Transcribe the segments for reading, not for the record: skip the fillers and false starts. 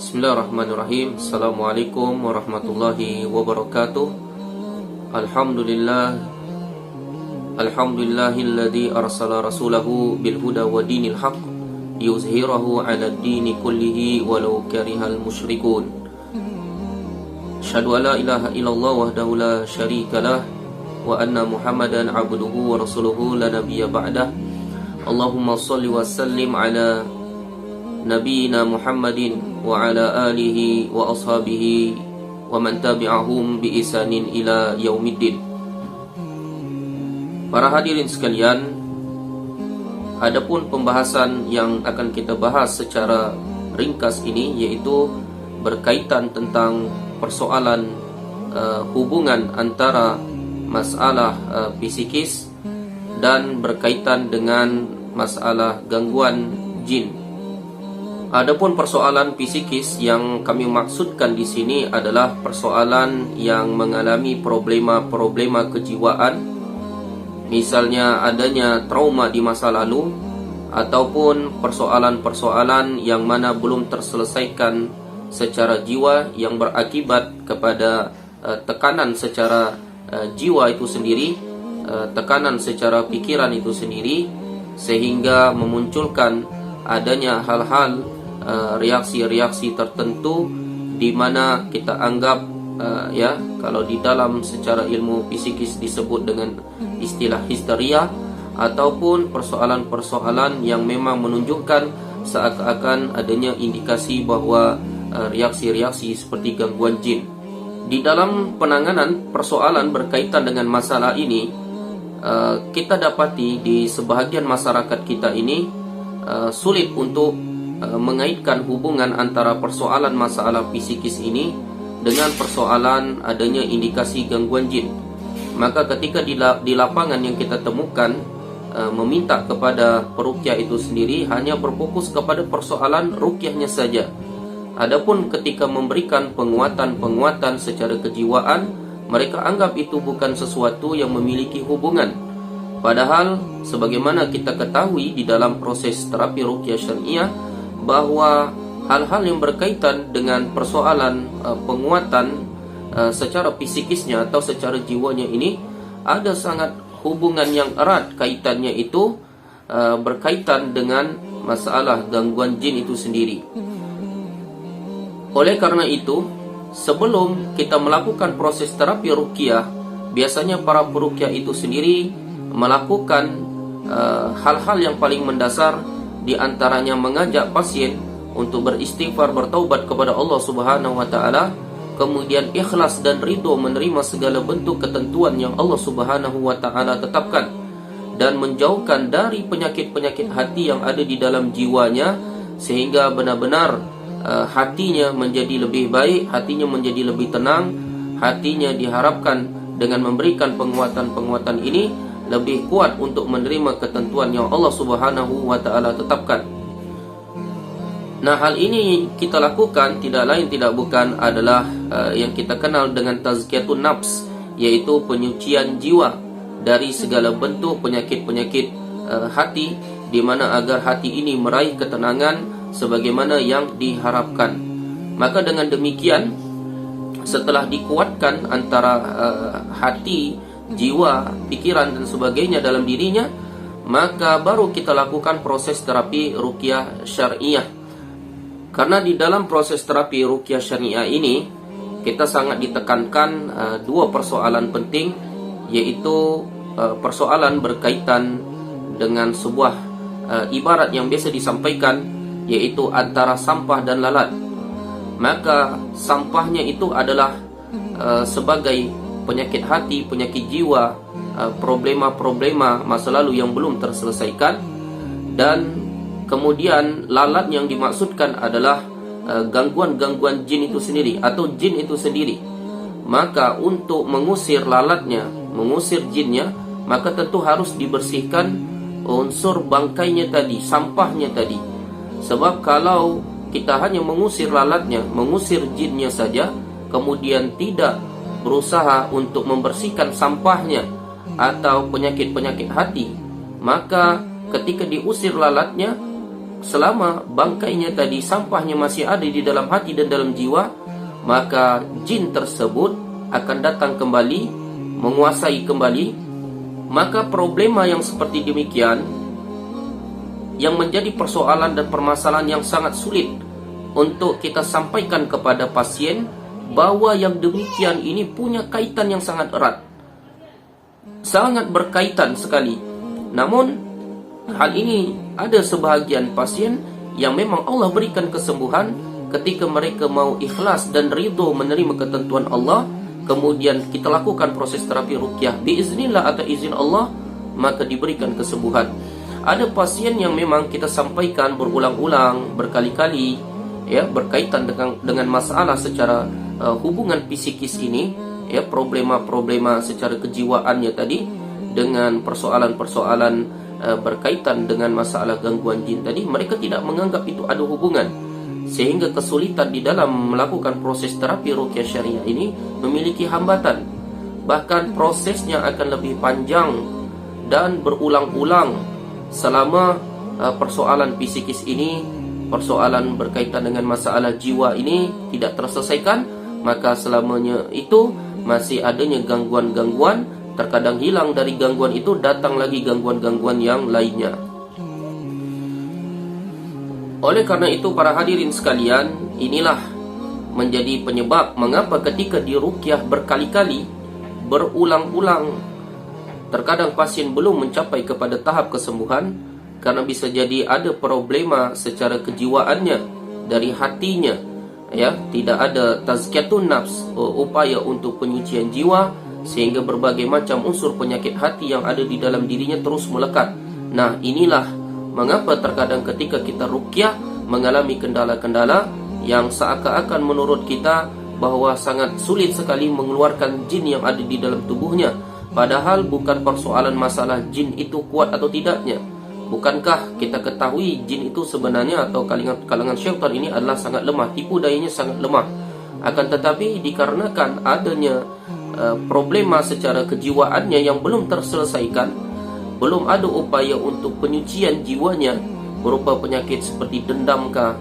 Bismillahirrahmanirrahim. Assalamualaikum warahmatullahi wabarakatuh. Alhamdulillahilladzi arsala rasulahu bil huda wa dinil haqq yuzhirahu 'ala ad-dini kullihi walau karihal musyrikun. Asyhadu an la ilaha illallah wahdahu la syarikalah wa anna Muhammadan 'abduhu wa rasuluhu la nabiyya ba'dah. Allahumma shalli wa sallim ala Nabiina Muhammadin wa ala alihi wa ashabihi wa man tabi'ahum bi ihsanin ila yaumiddin. Para hadirin sekalian, adapun pembahasan yang akan kita bahas secara ringkas ini yaitu berkaitan tentang persoalan hubungan antara masalah psikis dan berkaitan dengan masalah gangguan jin. Adapun persoalan psikis yang kami maksudkan di sini adalah persoalan yang mengalami problema-problema kejiwaan, misalnya adanya trauma di masa lalu, ataupun persoalan-persoalan yang mana belum terselesaikan secara jiwa yang berakibat kepada tekanan secara jiwa itu sendiri, tekanan secara pikiran itu sendiri, sehingga memunculkan adanya hal-hal reaksi-reaksi tertentu di mana kita anggap kalau di dalam secara ilmu psikis disebut dengan istilah histeria, ataupun persoalan-persoalan yang memang menunjukkan seakan-akan adanya indikasi bahwa reaksi-reaksi seperti gangguan jin. Di dalam penanganan persoalan berkaitan dengan masalah ini, kita dapati di sebahagian masyarakat kita ini sulit untuk mengaitkan hubungan antara persoalan masalah psikis ini dengan persoalan adanya indikasi gangguan jin. Maka ketika di lapangan yang kita temukan meminta kepada peruqyah itu sendiri hanya berfokus kepada persoalan ruqyahnya saja. Adapun ketika memberikan penguatan-penguatan secara kejiwaan, mereka anggap itu bukan sesuatu yang memiliki hubungan. Padahal sebagaimana kita ketahui di dalam proses terapi ruqyah syariah, bahwa hal-hal yang berkaitan dengan persoalan penguatan secara psikisnya atau secara jiwanya ini ada sangat hubungan yang erat kaitannya itu berkaitan dengan masalah gangguan jin itu sendiri. Oleh karena itu, sebelum kita melakukan proses terapi ruqyah, biasanya para peruqyah itu sendiri melakukan hal-hal yang paling mendasar, di antaranya mengajak pasien untuk beristighfar, bertaubat kepada Allah Subhanahu wa taala, kemudian ikhlas dan ridho menerima segala bentuk ketentuan yang Allah Subhanahu wa taala tetapkan, dan menjauhkan dari penyakit-penyakit hati yang ada di dalam jiwanya, sehingga benar-benar hatinya menjadi lebih baik, hatinya menjadi lebih tenang, hatinya diharapkan dengan memberikan penguatan-penguatan ini lebih kuat untuk menerima ketentuan yang Allah Subhanahu wa taala tetapkan. Nah, hal ini kita lakukan tidak lain tidak bukan adalah yang kita kenal dengan tazkiyatun nafs, yaitu penyucian jiwa dari segala bentuk penyakit-penyakit hati, di mana agar hati ini meraih ketenangan sebagaimana yang diharapkan. Maka dengan demikian, setelah dikuatkan antara hati, jiwa, pikiran dan sebagainya dalam dirinya, maka baru kita lakukan proses terapi ruqyah syariah. Karena di dalam proses terapi ruqyah syariah ini kita sangat ditekankan dua persoalan penting, yaitu persoalan berkaitan dengan sebuah ibarat yang biasa disampaikan, yaitu antara sampah dan lalat. Maka sampahnya itu adalah sebagai penyakit hati, penyakit jiwa, problema-problema masa lalu yang belum terselesaikan, dan kemudian lalat yang dimaksudkan adalah gangguan-gangguan jin itu sendiri atau jin itu sendiri. Maka untuk mengusir lalatnya, mengusir jinnya, maka tentu harus dibersihkan unsur bangkainya tadi, sampahnya tadi. Sebab kalau kita hanya mengusir lalatnya, mengusir jinnya saja, kemudian tidak berusaha untuk membersihkan sampahnya atau penyakit-penyakit hati, maka ketika diusir lalatnya, selama bangkainya tadi, sampahnya masih ada di dalam hati dan dalam jiwa, maka jin tersebut akan datang kembali, menguasai kembali. Maka problema yang seperti demikian, yang menjadi persoalan dan permasalahan yang sangat sulit untuk kita sampaikan kepada pasien, bahwa yang demikian ini punya kaitan yang sangat erat, sangat berkaitan sekali. Namun hal ini ada sebahagian pasien yang memang Allah berikan kesembuhan ketika mereka mau ikhlas dan ridho menerima ketentuan Allah. Kemudian kita lakukan proses terapi ruqyah biiznillah atau izin Allah, maka diberikan kesembuhan. Ada pasien yang memang kita sampaikan berulang-ulang, berkali-kali, ya, berkaitan dengan masalah secara hubungan psikis ini, ya, problema-problema secara kejiwaannya tadi, dengan persoalan-persoalan berkaitan dengan masalah gangguan jin tadi. Mereka tidak menganggap itu ada hubungan, sehingga kesulitan di dalam melakukan proses terapi ruqyah syariah ini memiliki hambatan. Bahkan prosesnya akan lebih panjang dan berulang-ulang selama persoalan psikis ini, persoalan berkaitan dengan masalah jiwa ini tidak terselesaikan. Maka selamanya itu masih adanya gangguan-gangguan. Terkadang hilang dari gangguan itu, datang lagi gangguan-gangguan yang lainnya. Oleh karena itu, para hadirin sekalian, inilah menjadi penyebab mengapa ketika diruqyah berkali-kali, berulang-ulang, terkadang pasien belum mencapai kepada tahap kesembuhan, karena bisa jadi ada problema secara kejiwaannya, dari hatinya, ya, tidak ada tazkiyatun nafs, upaya untuk penyucian jiwa, sehingga berbagai macam unsur penyakit hati yang ada di dalam dirinya terus melekat. Nah, inilah mengapa terkadang ketika kita ruqyah mengalami kendala-kendala yang seakan-akan menurut kita bahwa sangat sulit sekali mengeluarkan jin yang ada di dalam tubuhnya. Padahal bukan persoalan masalah jin itu kuat atau tidaknya. Bukankah kita ketahui jin itu sebenarnya, atau kalangan syaitan ini adalah sangat lemah, tipu dayanya sangat lemah. Akan tetapi dikarenakan adanya problema secara kejiwaannya yang belum terselesaikan, belum ada upaya untuk penyucian jiwanya berupa penyakit seperti dendamkah,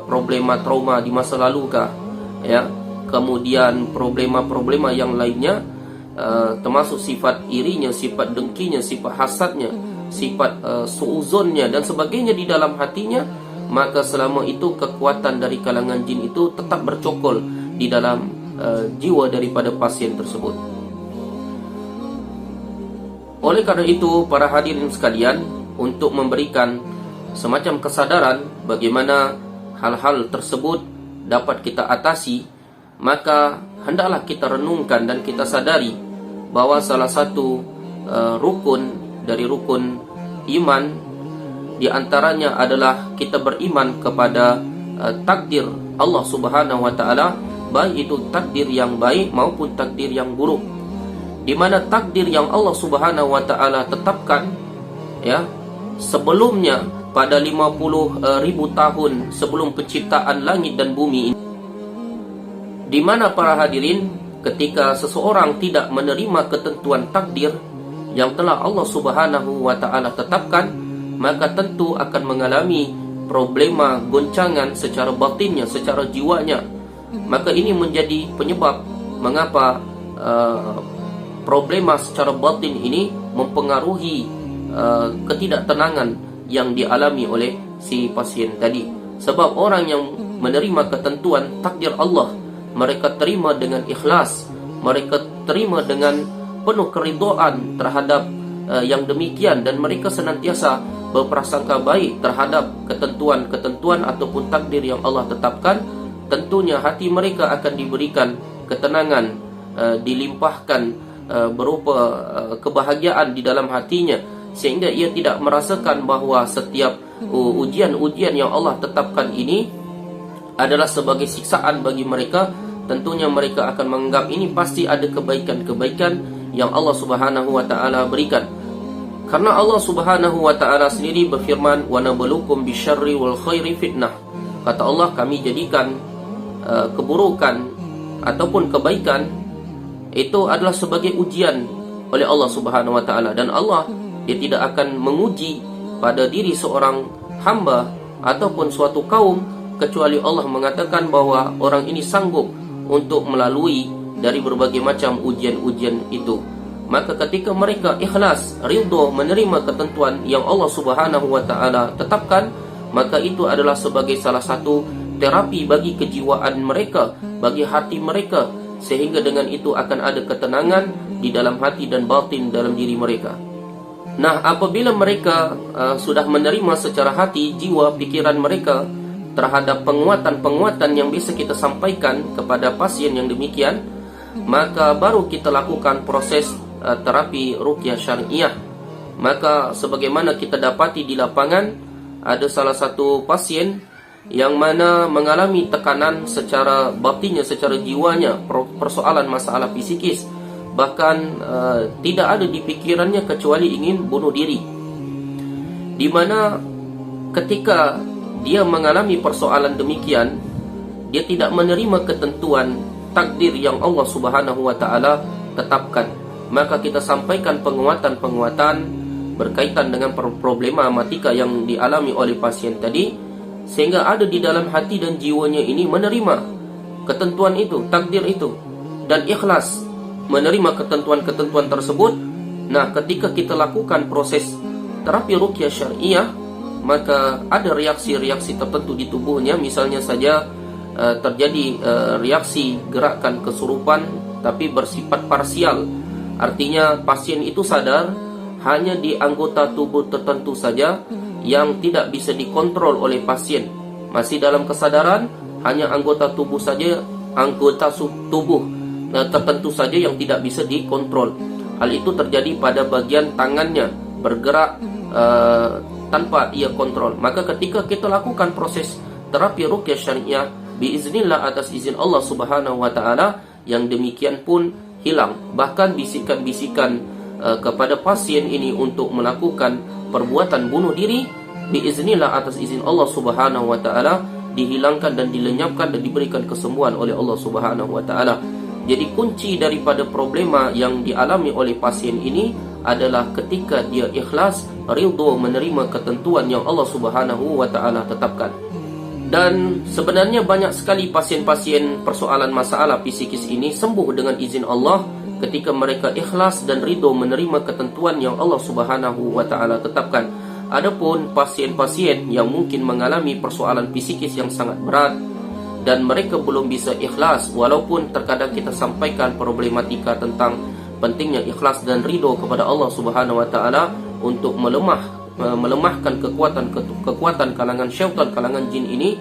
problema trauma di masa lalukah, ya, kemudian problema-problema yang lainnya, termasuk sifat irinya, sifat dengkinya, sifat hasadnya, sifat suuzonnya dan sebagainya di dalam hatinya, maka selama itu kekuatan dari kalangan jin itu tetap bercokol di dalam jiwa daripada pasien tersebut. Oleh karena itu, para hadirin sekalian, untuk memberikan semacam kesadaran bagaimana hal-hal tersebut dapat kita atasi, maka hendaklah kita renungkan dan kita sadari bahwa salah satu rukun dari rukun iman di antaranya adalah kita beriman kepada takdir Allah Subhanahu wa taala, baik itu takdir yang baik maupun takdir yang buruk. Di mana takdir yang Allah Subhanahu wa taala tetapkan, ya, sebelumnya pada 50.000 tahun sebelum penciptaan langit dan bumi ini, di mana para hadirin, ketika seseorang tidak menerima ketentuan takdir yang telah Allah Subhanahu wa taala tetapkan, maka tentu akan mengalami problema goncangan secara batinnya, secara jiwanya. Maka ini menjadi penyebab mengapa problema secara batin ini mempengaruhi ketidaktenangan yang dialami oleh si pasien tadi. Sebab orang yang menerima ketentuan takdir Allah, mereka terima dengan ikhlas, mereka terima dengan penuh keridhaan terhadap yang demikian, dan mereka senantiasa berprasangka baik terhadap ketentuan-ketentuan ataupun takdir yang Allah tetapkan. Tentunya hati mereka akan diberikan ketenangan, dilimpahkan berupa kebahagiaan di dalam hatinya, sehingga ia tidak merasakan bahwa setiap ujian-ujian yang Allah tetapkan ini adalah sebagai siksaan bagi mereka. Tentunya mereka akan menganggap ini pasti ada kebaikan-kebaikan yang Allah Subhanahu wa taala berikan. Karena Allah Subhanahu wa taala sendiri berfirman, "Wa nabluukum bisyarri wal khairi fitnah." Kata Allah, kami jadikan keburukan ataupun kebaikan itu adalah sebagai ujian oleh Allah Subhanahu wa taala, dan Allah, dia tidak akan menguji pada diri seorang hamba ataupun suatu kaum kecuali Allah mengatakan bahwa orang ini sanggup untuk melalui dari berbagai macam ujian-ujian itu. Maka ketika mereka ikhlas, ridho menerima ketentuan yang Allah Subhanahu wa taala tetapkan, maka itu adalah sebagai salah satu terapi bagi kejiwaan mereka, bagi hati mereka, sehingga dengan itu akan ada ketenangan di dalam hati dan batin dalam diri mereka. Nah, apabila mereka sudah menerima secara hati, jiwa, pikiran mereka terhadap penguatan-penguatan yang bisa kita sampaikan kepada pasien yang demikian, maka baru kita lakukan proses terapi ruqyah syariah. Maka sebagaimana kita dapati di lapangan, ada salah satu pasien yang mana mengalami tekanan secara batinnya, secara jiwanya, persoalan masalah psikis, bahkan tidak ada di pikirannya kecuali ingin bunuh diri, di mana ketika dia mengalami persoalan demikian, dia tidak menerima ketentuan takdir yang Allah Subhanahu wa taala tetapkan. Maka kita sampaikan penguatan-penguatan berkaitan dengan problematika yang dialami oleh pasien tadi, sehingga ada di dalam hati dan jiwanya ini menerima ketentuan itu, takdir itu, dan ikhlas menerima ketentuan-ketentuan tersebut. Nah, ketika kita lakukan proses terapi ruqyah syariah, maka ada reaksi-reaksi tertentu di tubuhnya. Misalnya saja terjadi reaksi gerakan kesurupan tapi bersifat parsial. Artinya pasien itu sadar hanya di anggota tubuh tertentu saja yang tidak bisa dikontrol oleh pasien. Masih dalam kesadaran, hanya anggota tubuh saja, anggota tubuh tertentu saja yang tidak bisa dikontrol. Hal itu terjadi pada bagian tangannya, bergerak tanpa ia kontrol. Maka ketika kita lakukan proses terapi ruqyah syariah, biiznillah, atas izin Allah Subhanahu wa taala, yang demikian pun hilang. Bahkan bisikan-bisikan kepada pasien ini untuk melakukan perbuatan bunuh diri, biiznillah, atas izin Allah Subhanahu wa taala, dihilangkan dan dilenyapkan dan diberikan kesembuhan oleh Allah Subhanahu wa taala. Jadi kunci daripada problema yang dialami oleh pasien ini adalah ketika dia ikhlas, ridho menerima ketentuan yang Allah Subhanahu wa taala tetapkan. Dan sebenarnya banyak sekali pasien-pasien persoalan masalah psikis ini sembuh dengan izin Allah ketika mereka ikhlas dan ridho menerima ketentuan yang Allah Subhanahu wa taala tetapkan. Adapun pasien-pasien yang mungkin mengalami persoalan psikis yang sangat berat dan mereka belum bisa ikhlas, walaupun terkadang kita sampaikan problematika tentang pentingnya ikhlas dan ridho kepada Allah Subhanahu wa taala untuk melemahkan kekuatan kalangan syaitan, kalangan jin ini,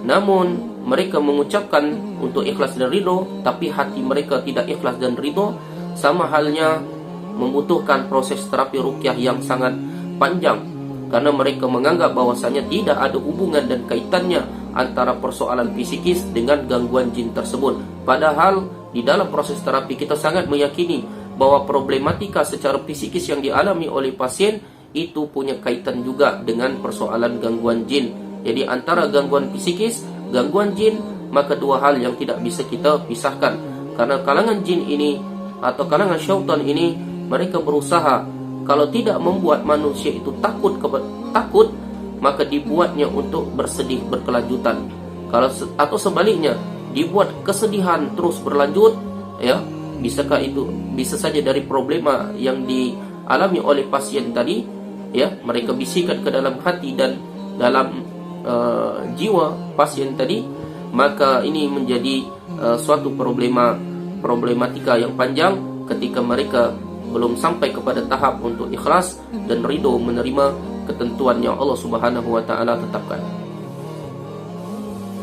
namun mereka mengucapkan untuk ikhlas dan ridho, tapi hati mereka tidak ikhlas dan ridho, sama halnya membutuhkan proses terapi ruqyah yang sangat panjang, karena mereka menganggap bahwasanya tidak ada hubungan dan kaitannya antara persoalan psikis dengan gangguan jin tersebut. Padahal di dalam proses terapi kita sangat meyakini bahwa problematika secara psikis yang dialami oleh pasien itu punya kaitan juga dengan persoalan gangguan jin. Jadi antara gangguan psikis, gangguan jin, maka dua hal yang tidak bisa kita pisahkan. Karena kalangan jin ini atau kalangan syaitan ini, mereka berusaha kalau tidak membuat manusia itu takut, maka dibuatnya untuk bersedih berkelanjutan. Atau sebaliknya, dibuat kesedihan terus berlanjut, ya. Bisakah itu bisa saja dari problema yang dialami oleh pasien tadi, ya, mereka bisikan ke dalam hati dan dalam jiwa pasien tadi, maka ini menjadi suatu problematika yang panjang ketika mereka belum sampai kepada tahap untuk ikhlas dan ridho menerima ketentuan yang Allah Subhanahu wa taala tetapkan.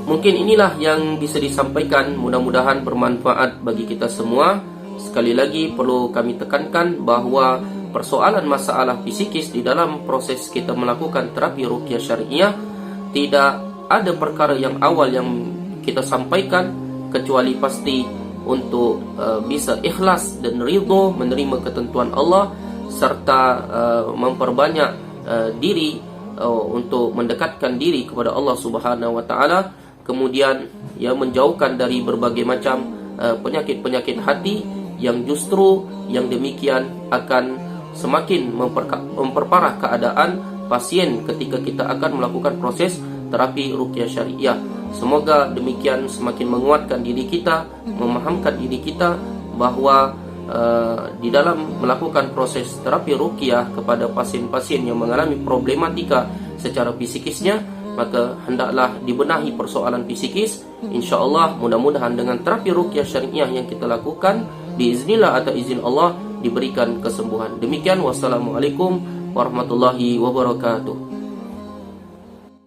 Mungkin inilah yang bisa disampaikan, mudah-mudahan bermanfaat bagi kita semua. Sekali lagi perlu kami tekankan bahwa persoalan masalah psikis di dalam proses kita melakukan terapi ruqyah syariah, tidak ada perkara yang awal yang kita sampaikan kecuali pasti untuk bisa ikhlas dan ridho menerima ketentuan Allah, serta memperbanyak diri untuk mendekatkan diri kepada Allah Subhanahu wa taala, kemudian ya menjauhkan dari berbagai macam penyakit-penyakit hati yang justru yang demikian akan semakin memperparah keadaan pasien ketika kita akan melakukan proses terapi ruqyah syariah. Semoga demikian semakin menguatkan diri kita, memahamkan diri kita bahawa di dalam melakukan proses terapi ruqyah kepada pasien-pasien yang mengalami problematika secara fisikisnya, maka hendaklah dibenahi persoalan fisikis. InsyaAllah mudah-mudahan dengan terapi ruqyah syariah yang kita lakukan, biiznillah atau izin Allah, diberikan kesembuhan. Demikian, wassalamualaikum warahmatullahi wabarakatuh.